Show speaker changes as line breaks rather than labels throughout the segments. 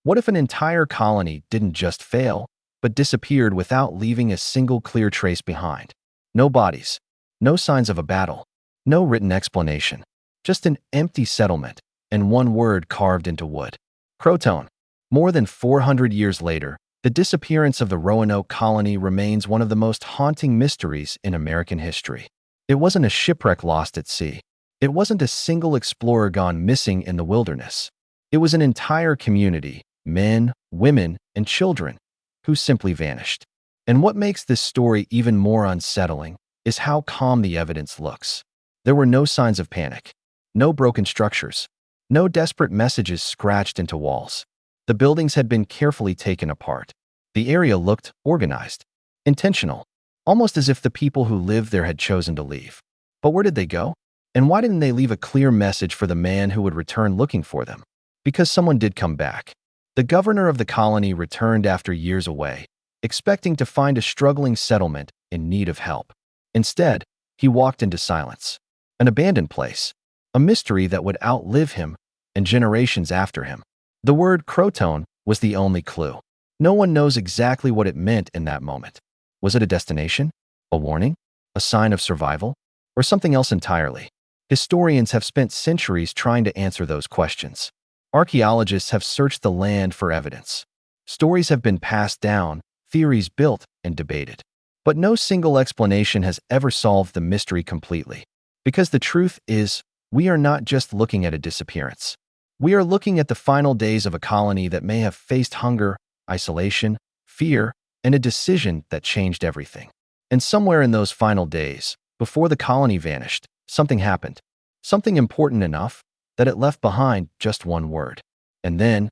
What if an entire colony didn't just fail, but disappeared without leaving a single clear trace behind? No bodies, no signs of a battle, no written explanation, just an empty settlement and one word carved into wood. Croton. More than 400 years later, the disappearance of the Roanoke Colony remains one of the most haunting mysteries in American history. It wasn't a shipwreck lost at sea. It wasn't a single explorer gone missing in the wilderness. It was an entire community, men, women, and children, who simply vanished. And what makes this story even more unsettling is how calm the evidence looks. There were no signs of panic, no broken structures, no desperate messages scratched into walls. The buildings had been carefully taken apart. The area looked organized, intentional, almost as if the people who lived there had chosen to leave. But where did they go? And why didn't they leave a clear message for the man who would return looking for them? Because someone did come back. The governor of the colony returned after years away, expecting to find a struggling settlement in need of help. Instead, he walked into silence, an abandoned place, a mystery that would outlive him and generations after him. The word Croton was the only clue. No one knows exactly what it meant in that moment. Was it a destination? A warning? A sign of survival? Or something else entirely? Historians have spent centuries trying to answer those questions. Archaeologists have searched the land for evidence. Stories have been passed down, theories built and debated. But no single explanation has ever solved the mystery completely. Because the truth is, we are not just looking at a disappearance. We are looking at the final days of a colony that may have faced hunger, isolation, fear, and a decision that changed everything. And somewhere in those final days, before the colony vanished, something happened. Something important enough that it left behind just one word. And then,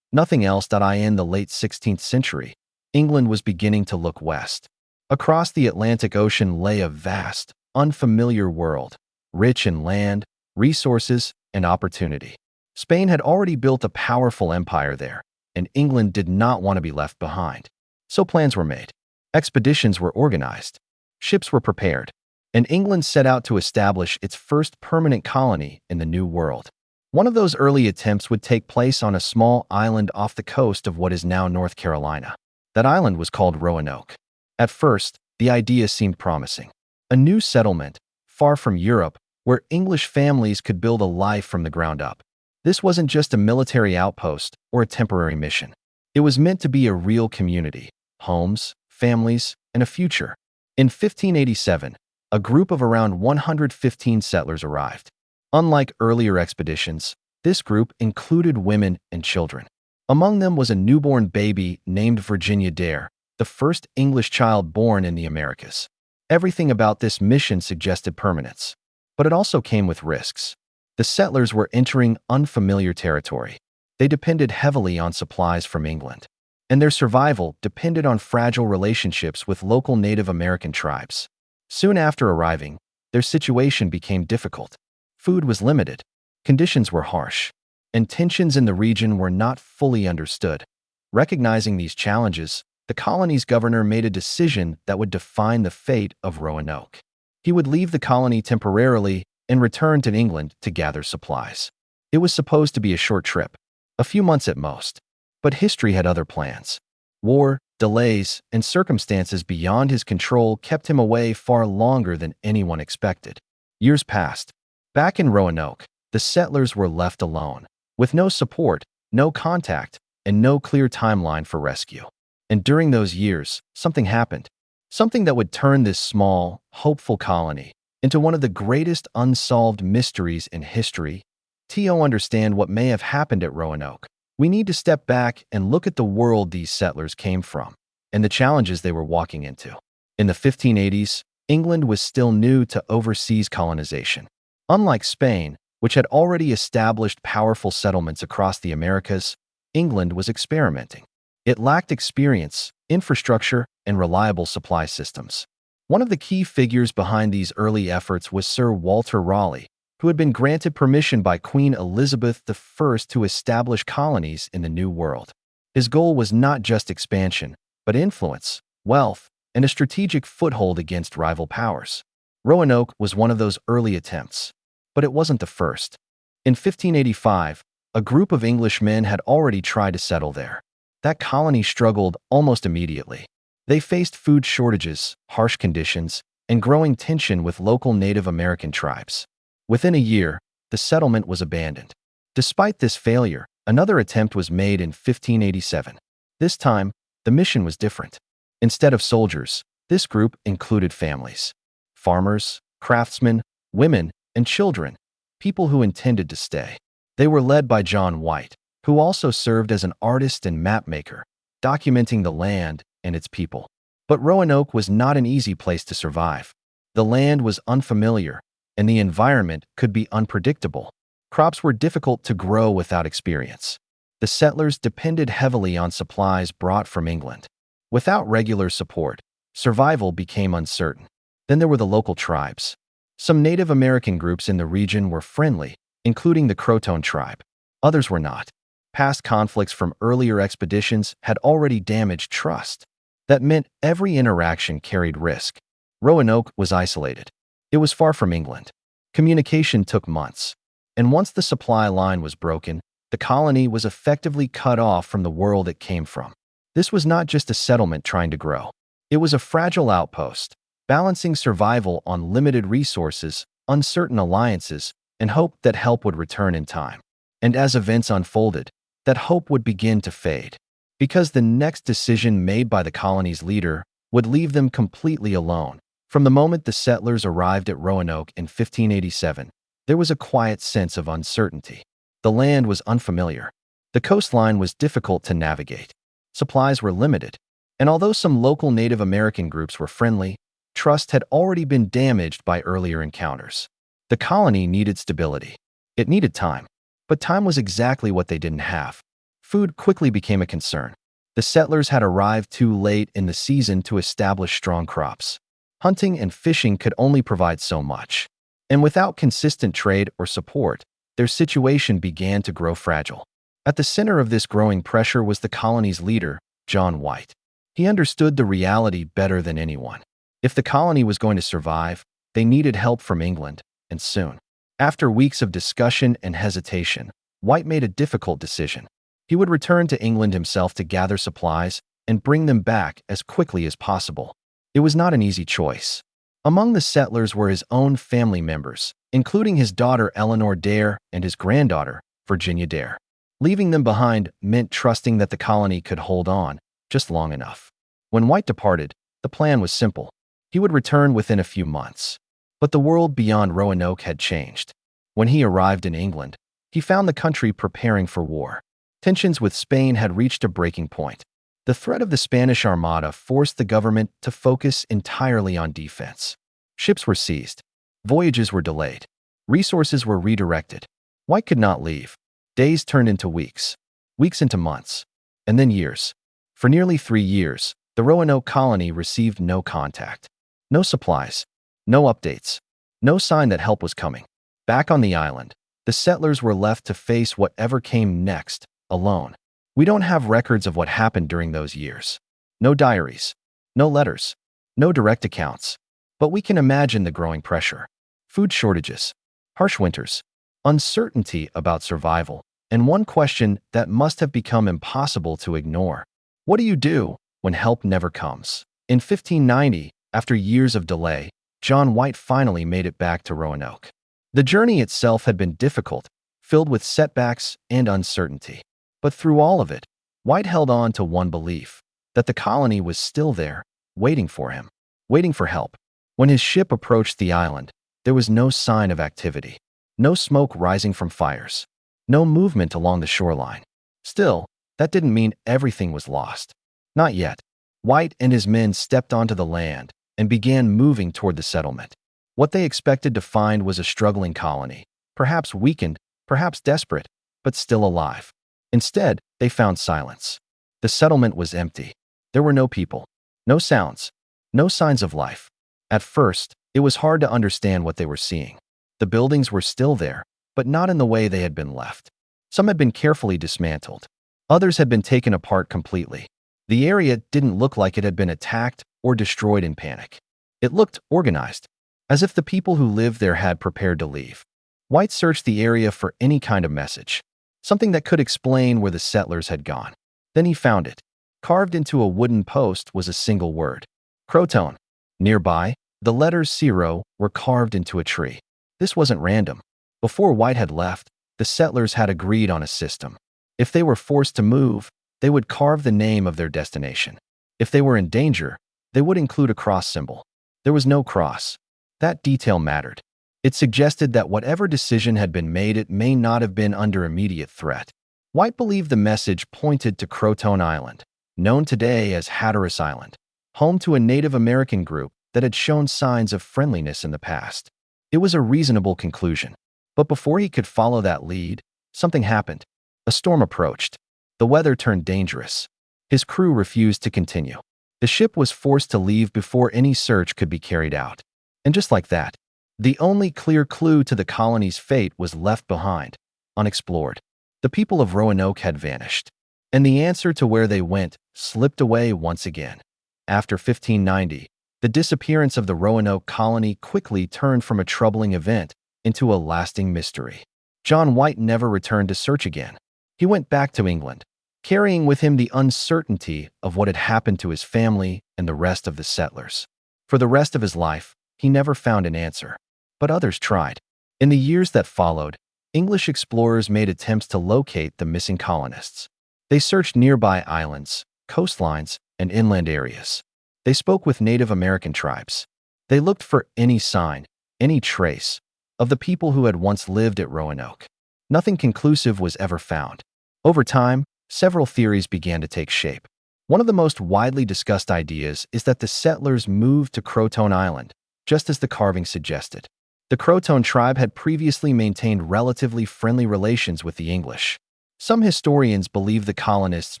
nothing else. In the late 16th century, England was beginning to look west. Across the Atlantic Ocean lay a vast, unfamiliar world, rich in land, resources, and opportunity. Spain had already built a powerful empire there, and England did not want to be left behind. So plans were made. Expeditions were organized. Ships were prepared. And England set out to establish its first permanent colony in the New World. One of those early attempts would take place on a small island off the coast of what is now North Carolina. That island was called Roanoke. At first, the idea seemed promising. A new settlement, far from Europe, where English families could build a life from the ground up. This wasn't just a military outpost or a temporary mission. It was meant to be a real community, homes, families, and a future. In 1587, a group of around 115 settlers arrived. Unlike earlier expeditions, this group included women and children. Among them was a newborn baby named Virginia Dare, the first English child born in the Americas. Everything about this mission suggested permanence, but it also came with risks. The settlers were entering unfamiliar territory. They depended heavily on supplies from England, and their survival depended on fragile relationships with local Native American tribes. Soon after arriving, their situation became difficult. Food was limited, conditions were harsh, and tensions in the region were not fully understood. Recognizing these challenges, the colony's governor made a decision that would define the fate of Roanoke. He would leave the colony temporarily and return to England to gather supplies. It was supposed to be a short trip, a few months at most, but history had other plans. War, delays, and circumstances beyond his control kept him away far longer than anyone expected. Years passed. Back in Roanoke, the settlers were left alone, with no support, no contact, and no clear timeline for rescue. And during those years, something happened. Something that would turn this small, hopeful colony into one of the greatest unsolved mysteries in history. To understand what may have happened at Roanoke, we need to step back and look at the world these settlers came from and the challenges they were walking into. In the 1580s, England was still new to overseas colonization. Unlike Spain, which had already established powerful settlements across the Americas, England was experimenting. It lacked experience, infrastructure, and reliable supply systems. One of the key figures behind these early efforts was Sir Walter Raleigh, who had been granted permission by Queen Elizabeth I to establish colonies in the New World. His goal was not just expansion, but influence, wealth, and a strategic foothold against rival powers. Roanoke was one of those early attempts, but it wasn't the first. In 1585, A group of Englishmen had already tried to settle there. That colony struggled almost immediately. They faced food shortages, harsh conditions, and growing tension with local Native American tribes. Within a year, the settlement was abandoned. Despite this failure, another attempt was made in 1587. This time, the mission was different. Instead of soldiers, this group included families. Farmers, craftsmen, women, and children, people who intended to stay. They were led by John White, who also served as an artist and mapmaker, documenting the land and its people. But Roanoke was not an easy place to survive. The land was unfamiliar, and the environment could be unpredictable. Crops were difficult to grow without experience. The settlers depended heavily on supplies brought from England. Without regular support, survival became uncertain. Then there were the local tribes. Some Native American groups in the region were friendly, including the Croton tribe. Others were not. Past conflicts from earlier expeditions had already damaged trust. That meant every interaction carried risk. Roanoke was isolated. It was far from England. Communication took months. And once the supply line was broken, the colony was effectively cut off from the world it came from. This was not just a settlement trying to grow. It was a fragile outpost, balancing survival on limited resources, uncertain alliances, and hope that help would return in time. And as events unfolded, that hope would begin to fade, because the next decision made by the colony's leader would leave them completely alone. From the moment the settlers arrived at Roanoke in 1587, there was a quiet sense of uncertainty. The land was unfamiliar. The coastline was difficult to navigate. Supplies were limited, and although some local Native American groups were friendly, trust had already been damaged by earlier encounters. The colony needed stability. It needed time, but time was exactly what they didn't have. Food quickly became a concern. The settlers had arrived too late in the season to establish strong crops. Hunting and fishing could only provide so much. And without consistent trade or support, their situation began to grow fragile. At the center of this growing pressure was the colony's leader, John White. He understood the reality better than anyone. If the colony was going to survive, they needed help from England, and soon. After weeks of discussion and hesitation, White made a difficult decision. He would return to England himself to gather supplies and bring them back as quickly as possible. It was not an easy choice. Among the settlers were his own family members, including his daughter Eleanor Dare and his granddaughter, Virginia Dare. Leaving them behind meant trusting that the colony could hold on just long enough. When White departed, the plan was simple. He would return within a few months. But the world beyond Roanoke had changed. When he arrived in England, he found the country preparing for war. Tensions with Spain had reached a breaking point. The threat of the Spanish Armada forced the government to focus entirely on defense. Ships were seized. Voyages were delayed. Resources were redirected. White could not leave. Days turned into weeks. Weeks into months. And then years. For nearly 3 years, the Roanoke colony received no contact. No supplies. No updates. No sign that help was coming. Back on the island, the settlers were left to face whatever came next, alone. We don't have records of what happened during those years. No diaries. No letters. No direct accounts. But we can imagine the growing pressure. Food shortages. Harsh winters. Uncertainty about survival. And one question that must have become impossible to ignore. What do you do when help never comes? In 1590, after years of delay, John White finally made it back to Roanoke. The journey itself had been difficult, filled with setbacks and uncertainty. But through all of it, White held on to one belief, that the colony was still there, waiting for him, waiting for help. When his ship approached the island, there was no sign of activity, no smoke rising from fires, no movement along the shoreline. Still, that didn't mean everything was lost. Not yet. White and his men stepped onto the land and began moving toward the settlement. What they expected to find was a struggling colony, perhaps weakened, perhaps desperate, but still alive. Instead, they found silence. The settlement was empty. There were no people, no sounds, no signs of life. At first, it was hard to understand what they were seeing. The buildings were still there, but not in the way they had been left. Some had been carefully dismantled. Others had been taken apart completely. The area didn't look like it had been attacked or destroyed in panic. It looked organized, as if the people who lived there had prepared to leave. White searched the area for any kind of message. something that could explain where the settlers had gone. Then he found it. Carved into a wooden post was a single word: Croton. Nearby, the letters Zero were carved into a tree. This wasn't random. Before Whitehead left, the settlers had agreed on a system. If they were forced to move, they would carve the name of their destination. If they were in danger, they would include a cross symbol. There was no cross. That detail mattered. It suggested that whatever decision had been made, it may not have been under immediate threat. White believed the message pointed to Croton Island, known today as Hatteras Island, home to a Native American group that had shown signs of friendliness in the past. It was a reasonable conclusion. But before he could follow that lead, something happened. A storm approached. The weather turned dangerous. His crew refused to continue. The ship was forced to leave before any search could be carried out. And just like that, the only clear clue to the colony's fate was left behind, unexplored. The people of Roanoke had vanished, and the answer to where they went slipped away once again. After 1590, the disappearance of the Roanoke Colony quickly turned from a troubling event into a lasting mystery. John White never returned to search again. He went back to England, carrying with him the uncertainty of what had happened to his family and the rest of the settlers. For the rest of his life, he never found an answer. But others tried. In the years that followed, English explorers made attempts to locate the missing colonists. They searched nearby islands, coastlines, and inland areas. They spoke with Native American tribes. They looked for any sign, any trace, of the people who had once lived at Roanoke. Nothing conclusive was ever found. Over time, several theories began to take shape. One of the most widely discussed ideas is that the settlers moved to Croton Island, just as the carving suggested. The Croton tribe had previously maintained relatively friendly relations with the English. Some historians believe the colonists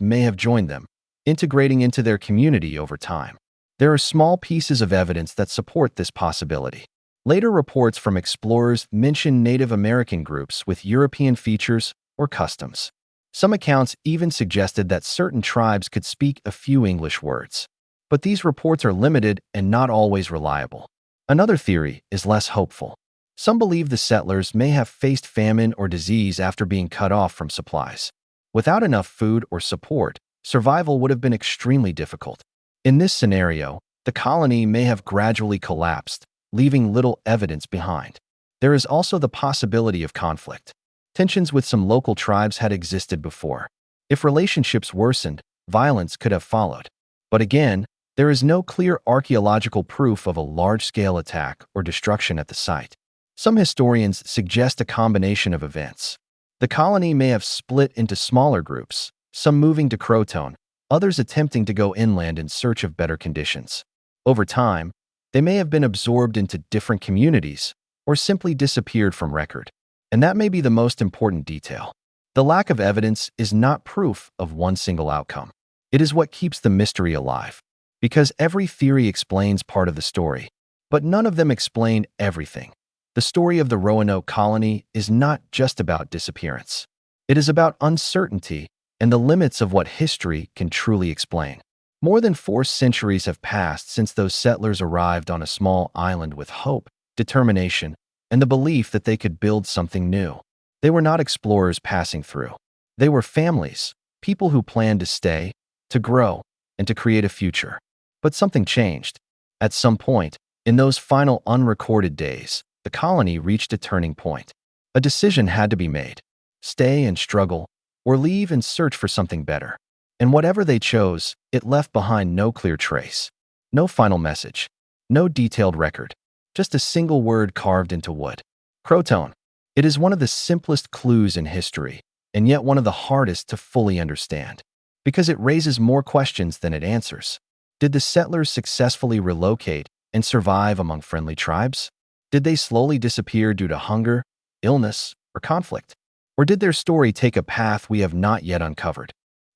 may have joined them, integrating into their community over time. There are small pieces of evidence that support this possibility. Later reports from explorers mention Native American groups with European features or customs. Some accounts even suggested that certain tribes could speak a few English words. But these reports are limited and not always reliable. Another theory is less hopeful. Some believe the settlers may have faced famine or disease after being cut off from supplies. Without enough food or support, survival would have been extremely difficult. In this scenario, the colony may have gradually collapsed, leaving little evidence behind. There is also the possibility of conflict. Tensions with some local tribes had existed before. If relationships worsened, violence could have followed. But again, there is no clear archaeological proof of a large-scale attack or destruction at the site. Some historians suggest a combination of events. The colony may have split into smaller groups, some moving to Croton, others attempting to go inland in search of better conditions. Over time, they may have been absorbed into different communities or simply disappeared from record. And that may be the most important detail. The lack of evidence is not proof of one single outcome. It is what keeps the mystery alive. Because every theory explains part of the story, but none of them explain everything. The story of the Roanoke Colony is not just about disappearance. It is about uncertainty and the limits of what history can truly explain. More than 4 centuries have passed since those settlers arrived on a small island with hope, determination, and the belief that they could build something new. They were not explorers passing through. They were families, people who planned to stay, to grow, and to create a future. But something changed. At some point, in those final unrecorded days, the colony reached a turning point. A decision had to be made: stay and struggle, or leave and search for something better. And whatever they chose, it left behind no clear trace, no final message, no detailed record, just a single word carved into wood: Croton. It is one of the simplest clues in history, and yet one of the hardest to fully understand, because it raises more questions than it answers. Did the settlers successfully relocate and survive among friendly tribes? Did they slowly disappear due to hunger, illness, or conflict? Or did their story take a path we have not yet uncovered?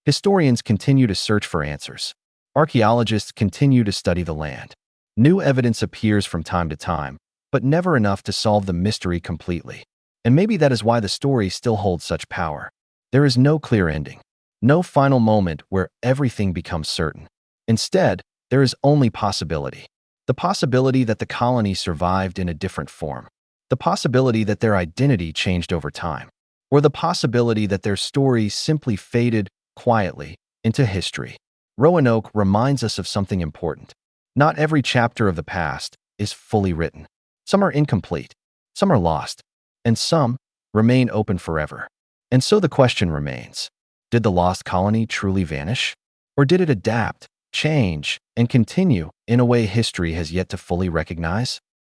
Historians continue to search for answers. Archaeologists continue to study the land. New evidence appears from time to time, but never enough to solve the mystery completely. And maybe that is why the story still holds such power. There is no clear ending, no final moment where everything becomes certain. Instead, there is only possibility. The possibility that the colony survived in a different form. The possibility that their identity changed over time. or the possibility that their story simply faded quietly into history. Roanoke reminds us of something important. Not every chapter of the past is fully written. Some are incomplete, some are lost, and some remain open forever. And so the question remains, did the lost colony truly vanish? Or did it adapt, change, and continue in a way history has yet to fully recognize?